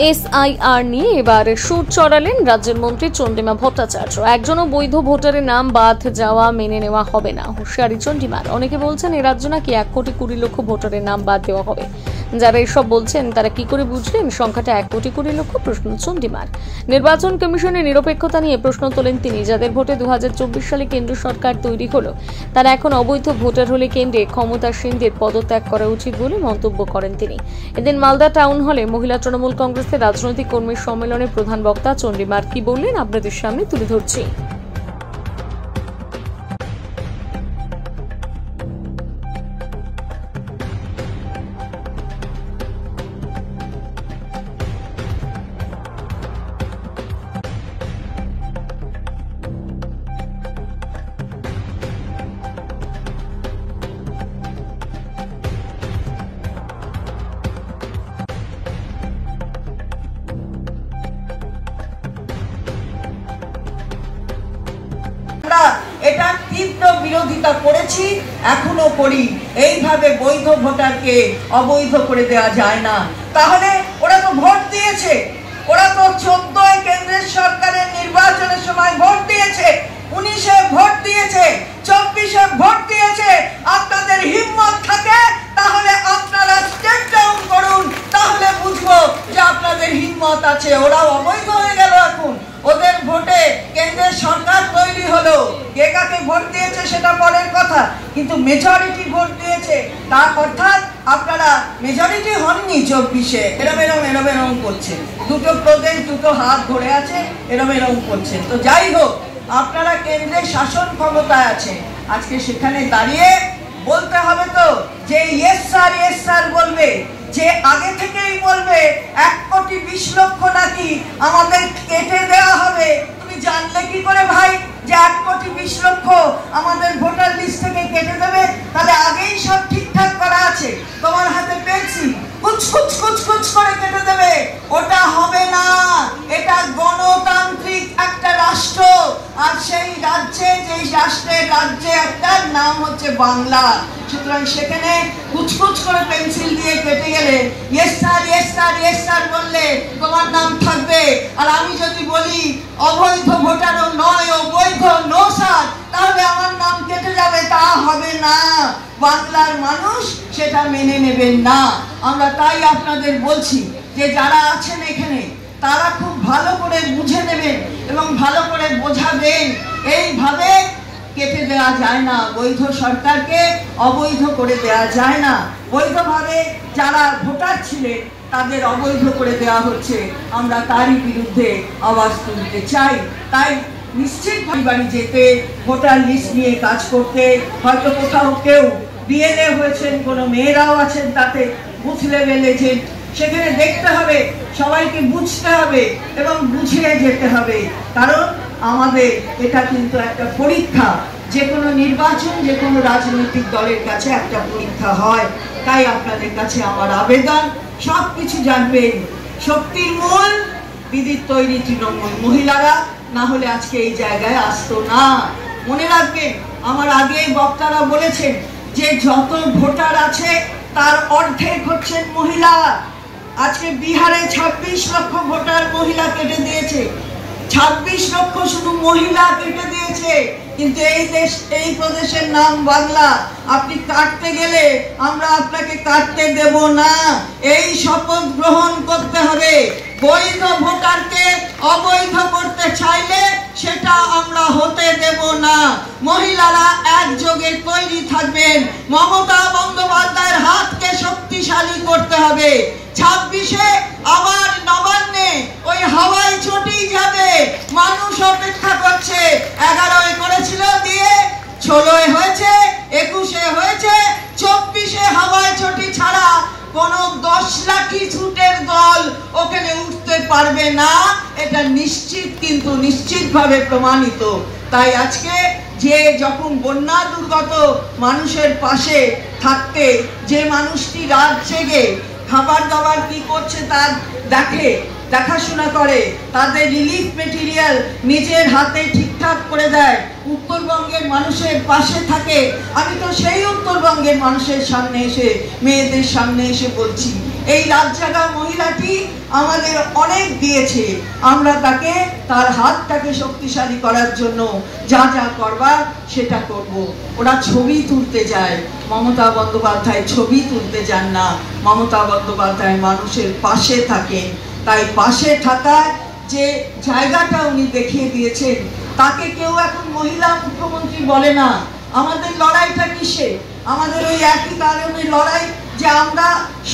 SIR নিয়ে এবার সুর চড়ালেন রাজ্যের মন্ত্রী চন্দ্রিমা ভট্টাচার্য। একজনও বৈধ ভোটারের নাম বাদ যাওয়া মেনে নেওয়া হবে না, হুঁশিয়ারি চন্দ্রিমার। অনেকে বলছেন এ রাজ্য নাকি 1,20,00,000 ভোটারের নাম বাদ দেওয়া হবে। যারা এসব বলছেন তারা কি করে বুঝলেন সংখ্যাটা 1,20,00,000? প্রশ্ন চন্দ্রিমার। নির্বাচন কমিশনের নিরপেক্ষতা নিয়ে প্রশ্ন তোলেন তিনি। যাদের ভোটে 2024 সালে কেন্দ্র সরকার তৈরি হলো তারা এখন অবৈধ ভোটার হলে কেন্দ্রে ক্ষমতাসীনদের পদত্যাগ করা উচিত বলে মন্তব্য করেন তিনি। এদিন মালদা টাউন হলে মহিলা তৃণমূল কংগ্রেসের রাজনৈতিক কর্মী সম্মেলনের প্রধান বক্তা চন্দ্রিমার কি বললেন আপনাদের সামনে তুলে ধরছি। এটা তীব্র বিরোধিতা করেছি, এখনো করি। এইভাবে বৈধ ভোটারকে অবৈধ করে দেওয়া যায় না। তাহলে ওরা তো ভোট দিয়েছে, ওরা তো 14 কেন্দ্রের সরকারের নির্বাচনের সময় ভোট দিয়েছে, 19-এ ভোট দিয়েছে, 24-এ ভোট দিয়েছে। আপনাদের হিম্মত থাকে তাহলে আপনারা স্টেপ ডাউন করুন, তাহলে বুঝবো যে আপনাদের হিম্মত আছে। ওরা অবৈধ হয়ে গেল, এখন ওদের ভোটে কেন্দ্রের সরকার তৈরি হলো। কে কাকে ভোট দিয়েছে সেটা পরের কথা, কিন্তু মেজরিটি ভোট দিয়েছে। তার অর্থাৎ আপনারা মেজরিটি হননি 24-এ। এরম করছেন, দুটো প্রদেশ দুটো হাত ধরে আছে, এরম করছেন। তো যাই হোক, আপনারা কেন্দ্রে শাসন ক্ষমতায় আছে, আজকে সেখানে দাঁড়িয়ে বলতে হবে তো যে ইয়েস স্যার বলবে, যে আগে থেকেই বলবে 1,20,00,000 নাকি আমাদের কেটে দেওয়া হবে। তুমি জানলে কি করে ভাই যে 1,20,00,000 আমাদের ভোটার লিস্ট থেকে কেটে দেবে? তাহলে আগেই সব ঠিকঠাক করা আছে, তোমার হাতে পেয়েছি, কুচ করে কেটে দেবে। ওটা হবে না। এটা গণতান্ত্রিক একটা রাষ্ট্র, আর সেই রাজ্যে, যেই রাষ্ট্রের রাজ্যে একটা নাম হচ্ছে বাংলা। সুতরাং সেখানে কুচ করে পেন্সিল দিয়ে কেটে গেলে ইয়েস স্যার বললে তোমার নাম থাকবে। আর আমি যদি বলি অবৈধ ভোটারও নয়, অবৈধ নো স্যার, তাহলে আমার নাম কেটে যাবে। তা হবে না, বাংলার মানুষ সেটা মেনে নেবেন না। আমরা তাই আপনাদের বলছি যে যারা আছেন এখানে তারা খুব ভালো করে বুঝে নেবেন এবং ভালো করে বোঝাবেন। এইভাবে কেটে দেওয়া যায় না, বৈধ সরকারকে অবৈধ করে দেওয়া যায় না। বৈধভাবে যারা ভোটার ছিলেন তাদের অবৈধ করে দেওয়া হচ্ছে, আমরা তারই বিরুদ্ধে আওয়াজ তুলতে চাই। তাই নিশ্চিত বাড়ি যেতে, ভোটার লিস্ট নিয়ে কাজ করতে, হয়তো কোথাও কেউ বিএলএ হয়েছেন, কোনো মেয়েরাও আছেন তাতে বুথ লেভেল এজেন্ট, সেখানে দেখতে হবে, সবাইকে বুঝতে হবে এবং বুঝিয়ে যেতে হবে। কারণ আমাদের এটা কিন্তু একটা পরীক্ষা, যে কোনো নির্বাচন, যে কোনো রাজনৈতিক দলের কাছে একটা পরীক্ষা হয়। তাই আপনাদের কাছে আমার আবেদন, সবকিছু জানবেন। শক্তির মূল দিদির তৈরি তৃণমূল মহিলারা, না হলে আজকে এই জায়গায় আসতো না। মনে রাখবেন, আমার আগে বক্তারা বলেছেন যে যত ভোটার আছে তার অর্ধেক হচ্ছেন মহিলা। আজকে বিহারে 26 লক্ষ ভোটার মহিলা কেটে দিয়েছে, 26 লক্ষ শুধু মহিলা কেটে দিয়েছে। কিন্তু এই প্রদেশের নাম বাংলা। আপনি কাটতে গেলে আমরা আপনাকে কাটতে দেব না। এই শপথ গ্রহণ করতে হবে। বৈধ ভোটারকে অবৈধ করতে চাইলে সেটা আমরা হতে দেব না। মহিলারা একযোগে তৈরি থাকবেন। মমতা বন্দ্যোপাধ্যায়ের হাতকে শক্তিশালী করতে হবে। 26-এ আবার নবান্নে ওই হাওয়াই চটি যাবে, মানুষ অপেক্ষা করছে। 11-এ করেছিল দিয়ে, 16-এ হয়েছে, 21-এ হয়েছে, 24-এ হাওয়াই চটি ছাড়া কোন 10 লাখি ছুটের দল ওখানে উঠতে পারবে না। এটা নিশ্চিত, কিন্তু নিশ্চিতভাবে প্রমাণিত। তাই আজকে যে যখন বন্যা দুর্গত মানুষের পাশে থাকতে, যে মানুষটি রাত জেগে খাবার দাবার কি করছে তার দেখাশোনা করে, তাদের রিলিফ মেটেরিয়াল নিজের হাতে ঠিকঠাক করে দেয়, উত্তরবঙ্গের মানুষের পাশে থাকে। আমি তো সেই উত্তরবঙ্গের মানুষের সামনে এসে, মেয়েদের সামনে এসে বলছি এই রাত জাগা মহিলাটি আমাদের অনেক দিয়েছে। আমরা তাকে, তার হাতটাকে শক্তিশালী করার জন্য যা যা করবার সেটা করব। ওরা ছবি তুলতে যায়, মমতা বন্দ্যোপাধ্যায় ছবি তুলতে যান না। মমতা বন্দ্যোপাধ্যায় মানুষের পাশে থাকেন। তাই পাশে থাকার যে জায়গাটা উনি দেখিয়ে দিয়েছেন, তাকে কেউ এখন মহিলা মুখ্যমন্ত্রী বলে না। আমাদের লড়াইটা কিসে? আমাদের ওই একই কারণে লড়াই যে আমরা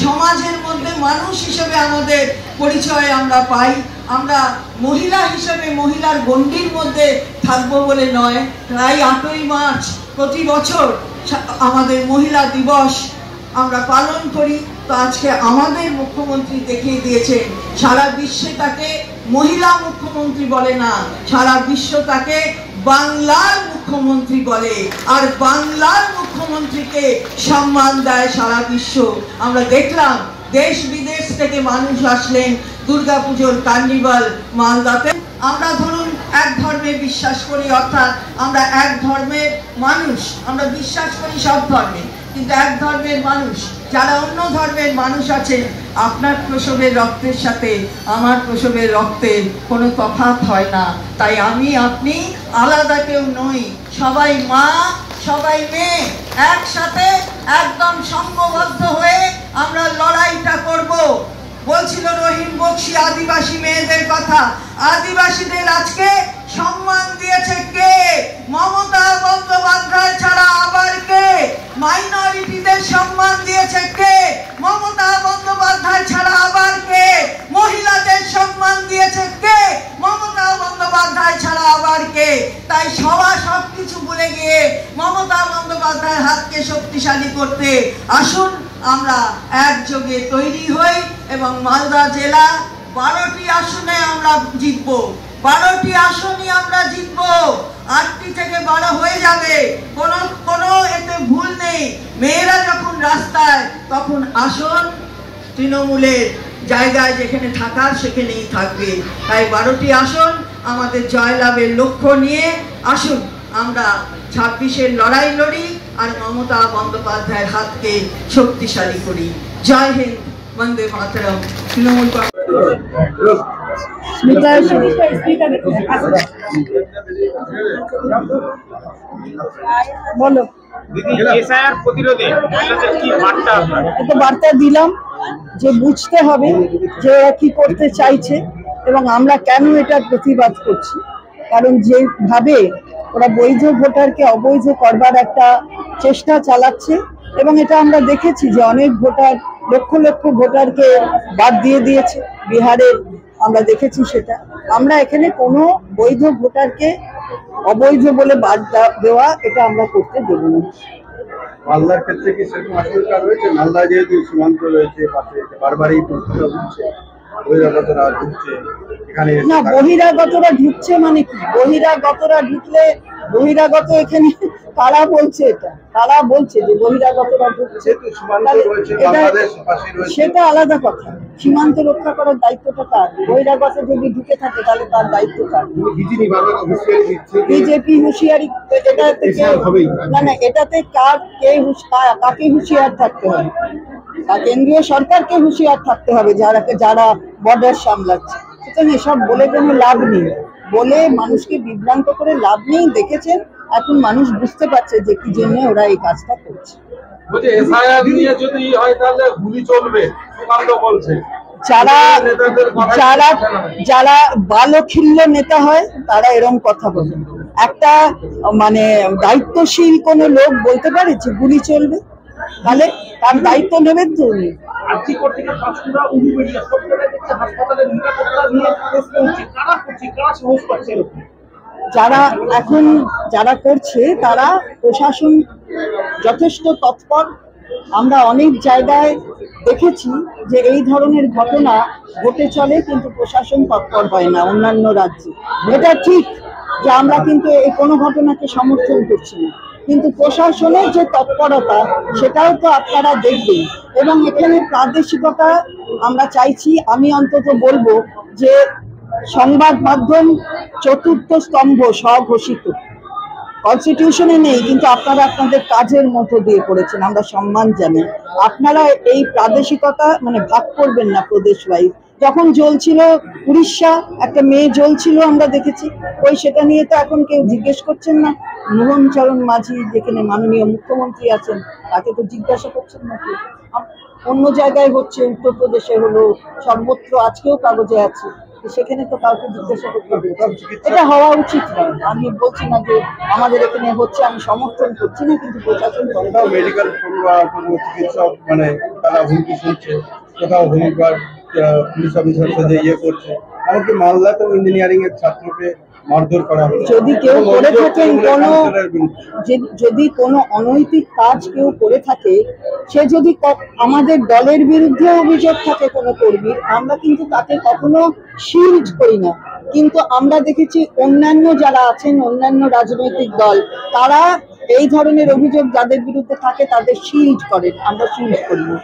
সমাজের মধ্যে মানুষ হিসেবে আমাদের পরিচয় আমরা পাই। আমরা মহিলা হিসেবে মহিলার গণ্ডির মধ্যে থাকবো বলে নয়। তাই 8ই মার্চ প্রতি বছর আমাদের মহিলা দিবস আমরা পালন করি। তো আজকে আমাদের মুখ্যমন্ত্রী দেখিয়ে দিয়েছেন, সারা বিশ্বে তাকে মহিলা মুখ্যমন্ত্রী বলে না, সারা বিশ্ব তাকে বাংলার মুখ্যমন্ত্রী বলে। আর বাংলার মুখ্যমন্ত্রীকে সম্মান দেয় সারা বিশ্ব। আমরা দেখলাম দেশ বিদেশ থেকে মানুষ আসলেন দুর্গাপুজোর কার্নিভাল মালদাতে। আমরা ধরুন এক ধর্মে বিশ্বাস করি, অর্থাৎ আমরা এক ধর্মের মানুষ, আমরা বিশ্বাস করি সব ধর্মে, কিন্তু এক ধর্মের মানুষ। যারা অন্য ধর্মের মানুষ আছেন, আপনার প্রসবের রক্তের সাথে আমার প্রসবের রক্তের কোনো তফাৎ হয় না। তাই আমি আপনি আলাদা কেউ নই, সবাই মা, সবাই মেয়ে, একসাথে একদম সংঘবদ্ধ হয়ে আমরা লড়াইটা করব। বলছিল রহিম বক্সি আদিবাসী মেয়েদের কথা। আদিবাসীদের আজকে সম্মান দিয়েছে কে? মমতা বন্দ্যোপাধ্যায় ছাড়া আবার কে? মাইনরিটিদের সম্মান দিয়েছে কে? মমতা বন্দ্যোপাধ্যায় ছাড়া আবার কে? মহিলাদের সম্মান দিয়েছে কে? মমতা বন্দ্যোপাধ্যায় ছাড়া আবার কে? তাই সবকিছু ভুলে গিয়ে মমতা বন্দ্যোপাধ্যায়ের হাতকে শক্তিশালী করতে আসুন আমরা একযোগে তৈরি হই এবং মালদা জেলা 12টি আসনে আমরা জিতব। 12টি আসনই আমরা জিতব। 8টি থেকে 12 হয়ে যাবে, কোনো এতে ভুল নেই। মেয়েরা যখন রাস্তায়, তখন আসন তৃণমূলের জায়গায় যেখানে থাকার সেখানেই থাকবে। তাই 12টি আসন আমাদের জয়লাভের লক্ষ্য নিয়ে আসুন আমরা 26-এর লড়াই লড়ি আর মমতা বন্দ্যোপাধ্যায়ের হাতকে শক্তিশালী করি। জয় হিন্দ, বন্দে মাতরম। তৃণমূল বলো বার্তা দিলাম যে বুঝতে হবে যে ওরা কি করতে চাইছে এবং আমরা কেন এটার প্রতিবাদ করছি। কারণ যেভাবে ওরা বৈধ ভোটারকে অবৈধ করবার একটা চেষ্টা চালাচ্ছে, এবং এটা আমরা দেখেছি যে অনেক ভোটার, লক্ষ লক্ষ ভোটারকে বাদ দিয়ে দিয়েছে বিহারের, আমরা দেখেছি সেটা। আমরা এখানে কোনো বৈধ ভোটারকে অবৈধ বলে বাদ দেওয়া এটা আমরা করতে দেব না। মালদার ক্ষেত্রে কি সেরকম আশঙ্কা রয়েছে? মালদা যেহেতু সীমান্ত রয়েছে পাশে, বারবারই প্রশ্নটা উঠছে বহিরাগতরা ঢুকছে এখানে। না, বহিরাগতরা ঢুকছে মানে কি? বহিরাগতরা ঢুকলে বহিরাগত এখানে কারা বলছে? এটা কারা বলছে যে বহিরাগতরা ঢুকছে? সেটা আলাদা কথা। সীমান্ত রক্ষা করার দায়িত্বটা কার? বহিরাগত যদি ঢুকে থাকে তাহলে তার দায়িত্ব কার? বিজেপি হুঁশিয়ারি, না এটাতে কাকে হুঁশিয়ার থাকতে হবে? কেন্দ্রীয় সরকারকে হুঁশিয়ার থাকতে হবে যারা বর্ডার সামলাচ্ছে। সুতরাং এসব বলে কোনো লাভ নেই, বলে মানুষকে বিভ্রান্ত করে লাভ নেই। দেখেছেন, এখন মানুষ বুঝতে পারছে যে কি জন্য ওরা এই কাজটা করছে। যারা বালখিল্য নেতা হয় তারা এরকম কথা বলে। একটা মানে দায়িত্বশীল কোন লোক বলতে পারে যে গুলি চলবে? তাহলে তার দায়িত্ব নেবেন তো উনি। যারা করছে তারা প্রশাসন যথেষ্ট তৎপর। আমরা অনেক জায়গায় দেখেছি যে এই ধরনের ঘটনা ঘটে চলে, কিন্তু প্রশাসন তৎপর হয় না অন্যান্য রাজ্যে। এটা ঠিক যে আমরা কিন্তু এই কোনো ঘটনাকে সমর্থন করছি না, কিন্তু প্রশাসনের যে তৎপরতা সেটাও তো আপনারা দেখবেন। এবং এখানে প্রাদেশিকতা আমরা চাইছি। আমি অন্তত বলবো যে সংবাদ মাধ্যম চতুর্থ স্তম্ভ, স্বঘোষিত। কনস্টিটিউশনে নেই, কিন্তু আপনারা আপনাদের কাজের মতো দিয়ে করেছেন, আমরা সম্মান জানাই। আপনারা এই প্রাদেশিকতা মানে ভাগ করবেন না প্রদেশ ওয়াইজ। যখন জ্বলছিল উড়িষ্যা, একটা মেয়ে জ্বলছিল আমরা দেখেছি, সেটা নিয়ে তো এখন কেউ জিজ্ঞেস করছেন না। মোহন চরণ মাঝি যেখানে মাননীয় মুখ্যমন্ত্রী আছেন, তাকে তো জিজ্ঞাসা করছেন না কেউ। অন্য জায়গায় হচ্ছে, উত্তরপ্রদেশে হলো, সর্বত্র আজকেও কাগজে আছে, সেখানে তো কাউকে জিজ্ঞাসা করতে হবে। এটা হওয়া উচিত নয়। আমি বলছি না যে আমাদের এখানে হচ্ছে, আমি সমর্থন করছি না, কিন্তু প্রশাসন কোথাও মেডিকেল চিকিৎসক মানে তারা হুমকি শুনছে, কোথাও হোমগার্ড পুলিশ অফিসার সাথে করছে, এমনকি মালদাতেও ইঞ্জিনিয়ারিং এর ছাত্রকে মারধর করা হলো। যদি কেউ করে থাকেন যদি কোনো অনৈতিক কাজ কেউ করে থাকে, সে যদি আমাদের দলের বিরুদ্ধে অভিযোগ থাকে কোনো কর্মীর, আমরা কিন্তু তাকে কখনো শিল্ড করি না। কিন্তু আমরা দেখেছি অন্যান্য যারা আছেন, অন্যান্য রাজনৈতিক দল, তারা এই ধরনের অভিযোগ যাদের বিরুদ্ধে থাকে তাদের শিল্ড করেন, আমরা শিল্ড করি না।